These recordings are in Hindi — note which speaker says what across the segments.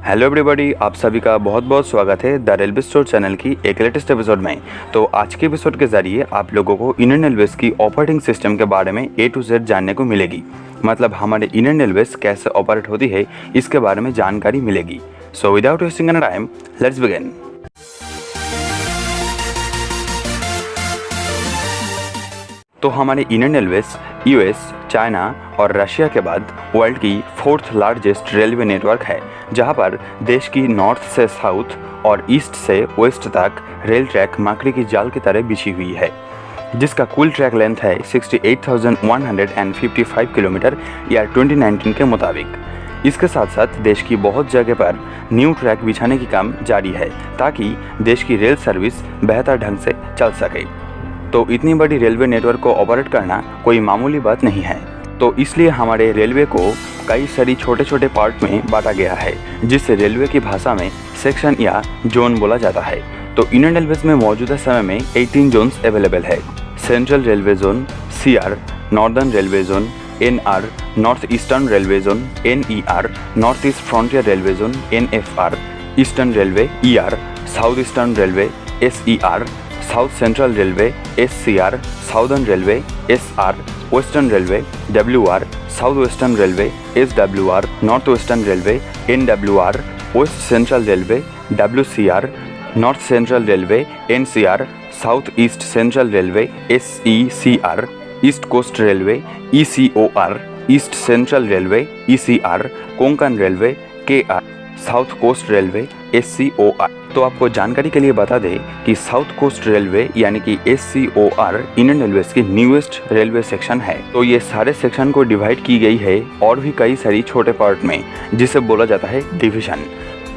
Speaker 1: हेलो एवरीबॉडी, आप सभी का बहुत बहुत स्वागत है द रेलवे स्टोर चैनल की एक लेटेस्ट एपिसोड में। तो आज के एपिसोड के जरिए आप लोगों को इंडियन रेलवेज की ऑपरेटिंग सिस्टम के बारे में A to Z जानने को मिलेगी। मतलब हमारे इंडियन रेलवेज कैसे ऑपरेट होती है इसके बारे में जानकारी मिलेगी। So without wasting any time, let's begin. तो हमारे इंडियन रेलवेज यूएस, चाइना और रशिया के बाद वर्ल्ड की 4th लार्जेस्ट रेलवे नेटवर्क है, जहां पर देश की नॉर्थ से साउथ और ईस्ट से वेस्ट तक रेल ट्रैक मकड़ी की जाल की तरह बिछी हुई है, जिसका कुल ट्रैक लेंथ है 68,155 किलोमीटर या 2019 के मुताबिक। इसके साथ साथ देश की बहुत जगह पर न्यू ट्रैक बिछाने की काम जारी है ताकि देश की रेल सर्विस बेहतर ढंग से चल सके। तो इतनी बड़ी रेलवे नेटवर्क को ऑपरेट करना कोई मामूली बात नहीं है। तो इसलिए हमारे रेलवे को कई सारी छोटे छोटे पार्ट में बांटा गया है, जिससे रेलवे की भाषा में सेक्शन या जोन बोला जाता है। तो इंडियन रेलवेज में मौजूदा समय में 18 जोन्स अवेलेबल है। Central railway zone CR, northern railway zone NR, north eastern railway zone NER, north east frontier railway zone NFR, eastern railway ER, south eastern railway SER, south central railway SCR, southern railway SR, western railway WR, south western railway SWR, north western railway NWR, west central railway WCR, north central railway NCR, south east central railway SECR, east coast railway ECOR, east central railway ECR, Konkan railway KR, south coast railway SCOR। तो आपको जानकारी के लिए बता दें कि साउथ कोस्ट रेलवे यानी कि SCOR इंडियन रेलवेज की न्यूएस्ट रेलवे सेक्शन है। तो ये सारे सेक्शन को डिवाइड की गई है और भी कई सारी छोटे पार्ट में, जिसे बोला जाता है डिवीजन।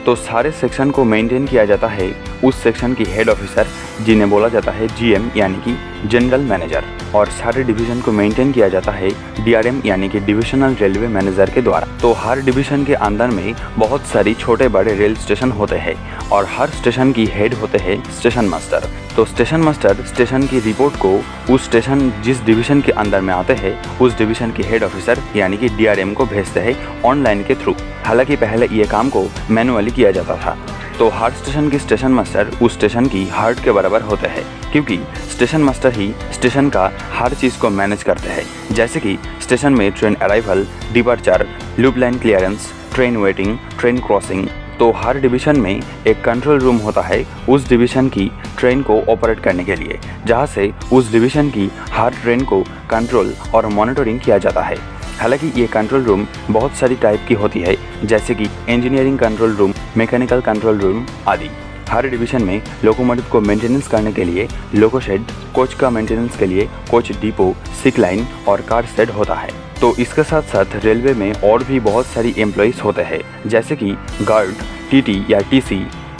Speaker 1: तो सारे सेक्शन को मेंटेन किया जाता है उस सेक्शन की हेड ऑफिसर, जिन्हें बोला जाता है GM यानी कि जनरल मैनेजर, और सारे डिवीजन को मेंटेन किया जाता है DRM यानी कि डिविजनल रेलवे मैनेजर के द्वारा। तो हर डिवीजन के अंदर में बहुत सारी छोटे बड़े रेल स्टेशन होते हैं और हर स्टेशन की हेड होते हैं स्टेशन मास्टर। तो स्टेशन मास्टर स्टेशन की रिपोर्ट को उस स्टेशन जिस डिवीजन के अंदर में आते हैं उस डिवीजन की हेड ऑफिसर यानी कि DRM को भेजते हैं ऑनलाइन के थ्रू। हालांकि पहले ये काम को मैनुअली किया जाता था। तो हर स्टेशन की स्टेशन मास्टर उस स्टेशन की हार्ट के बराबर होते हैं, क्योंकि स्टेशन मास्टर ही स्टेशन का हर चीज़ को मैनेज करते हैं, जैसे कि स्टेशन में train arrival, departure, loop line clearance, train waiting, train crossing. तो हर डिवीजन में एक कंट्रोल रूम होता है उस डिवीजन की ट्रेन को ऑपरेट करने के लिए, जहाँ से उस डिवीजन की हर ट्रेन को कंट्रोल और मॉनिटरिंग किया जाता है। हालांकि ये कंट्रोल रूम बहुत सारी टाइप की होती है, जैसे कि engineering control room, mechanical control room आदि। हर डिवीजन में लोकोमोटिव को मेंटेनेंस करने के लिए लोको शेड, कोच का मेंटेनेंस के लिए कोच डिपो, सिक लाइन और कार शेड होता है। तो इसके साथ साथ रेलवे में और भी बहुत सारी एम्प्लॉइज होते हैं, जैसे कि गार्ड, TT या TC,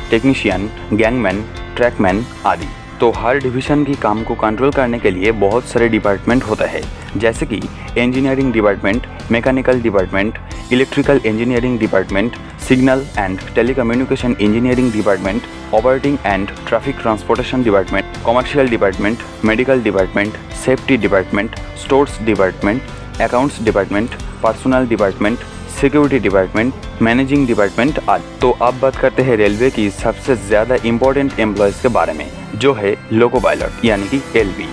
Speaker 1: टेक्नीशियन, गैंगमैन, ट्रैकमैन आदि। तो हर डिवीजन की काम को कंट्रोल करने के लिए बहुत सारे डिपार्टमेंट होते हैं, जैसे कि engineering department, mechanical department, electrical engineering department, signal and telecommunication engineering department, operating and traffic transportation department, commercial department, medical department, safety department, stores department, accounts department, personal department, security department, managing department आदि। तो अब बात करते हैं रेलवे की सबसे ज़्यादा इम्पोर्टेंट एम्प्लॉयज़ के बारे में, जो है लोको पायलट यानी कि LP।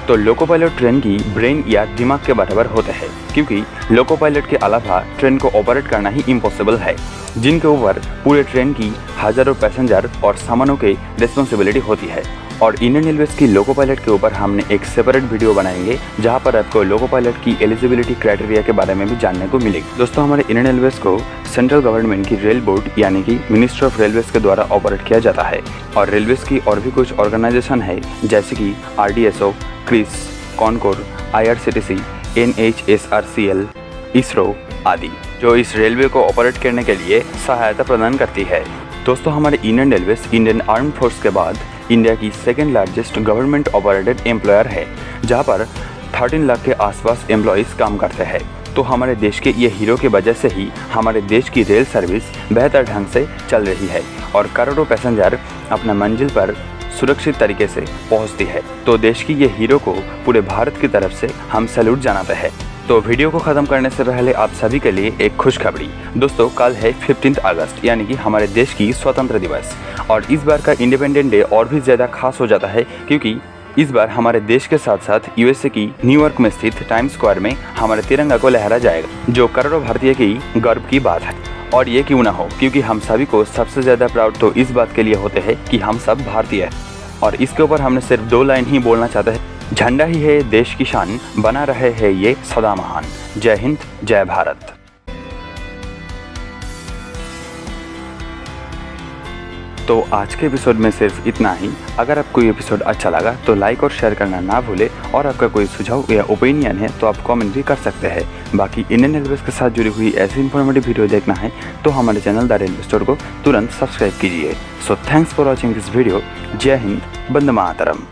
Speaker 1: तो लोको पायलट ट्रेन की ब्रेन या दिमाग के बराबर होते हैं, क्योंकि लोको पायलट के अलावा ट्रेन को ऑपरेट करना ही इम्पॉसिबल है, जिनके ऊपर पूरे ट्रेन की हज़ारों पैसेंजर और सामानों की रिस्पॉन्सिबिलिटी होती है। और इंडियन रेलवेज की लोको पायलट के ऊपर हमने एक सेपरेट वीडियो बनाएंगे, जहां पर आपको लोको पायलट की एलिजिबिलिटी क्राइटेरिया के बारे में भी जानने को मिलेगी। दोस्तों, हमारे इंडियन रेलवेज को सेंट्रल गवर्नमेंट की रेल बोर्ड यानी कि मिनिस्ट्री ऑफ रेलवेज के द्वारा ऑपरेट किया जाता है। और रेलवेज की और भी कुछ ऑर्गेनाइजेशन है, जैसे कि RDSO, CRIS, CONCOR, IRCTC, NHSRCL, ISRO आदि, जो इस रेलवे को ऑपरेट करने के लिए सहायता प्रदान करती है। दोस्तों, हमारे Indian railways Indian arm force के बाद इंडिया की second largest government operated employer है, जहां पर 13 लाख के आसपास एम्प्लॉयज़ काम करते हैं। तो हमारे देश के ये हीरो की वजह से ही हमारे देश की रेल सर्विस बेहतर ढंग से चल रही है और करोड़ों पैसेंजर अपना मंजिल पर सुरक्षित तरीके से पहुंचती है। तो देश की ये हीरो को पूरे भारत की तरफ से हम सैल्यूट जनाते हैं। तो वीडियो को ख़त्म करने से पहले आप सभी के लिए एक खुशखबरी। दोस्तों, कल है 15 अगस्त यानी कि हमारे देश की स्वतंत्र दिवस। और इस बार का इंडिपेंडेंस डे और भी ज़्यादा खास हो जाता है क्योंकि इस बार हमारे देश के साथ साथ यूएसए की न्यूयॉर्क में स्थित टाइम्स स्क्वायर में हमारे तिरंगा को लहरा जाएगा, जो करोड़ों भारतीय की गर्व की बात है। और ये क्यों ना हो, क्योंकि हम सभी को सबसे ज़्यादा प्राउड तो इस बात के लिए होते हैं कि हम सब भारतीय हैं। और इसके ऊपर हमने सिर्फ 2 लाइन ही बोलना चाहते हैं, झंडा ही है देश की शान, बना रहे है ये सदा महान। जय हिंद, जय भारत। तो आज के एपिसोड में सिर्फ इतना ही। अगर आपको ये एपिसोड अच्छा लगा तो लाइक और शेयर करना ना भूले, और आपका कोई सुझाव या ओपिनियन है तो आप कमेंट भी कर सकते हैं। बाकी इंडियन रेलवे के साथ जुड़ी हुई ऐसी इन्फॉर्मेटिव वीडियो देखना है तो हमारे चैनल द रेलवे स्टोर को तुरंत सब्सक्राइब कीजिए। So thanks for watching this video. जय हिंद, वंदे मातरम।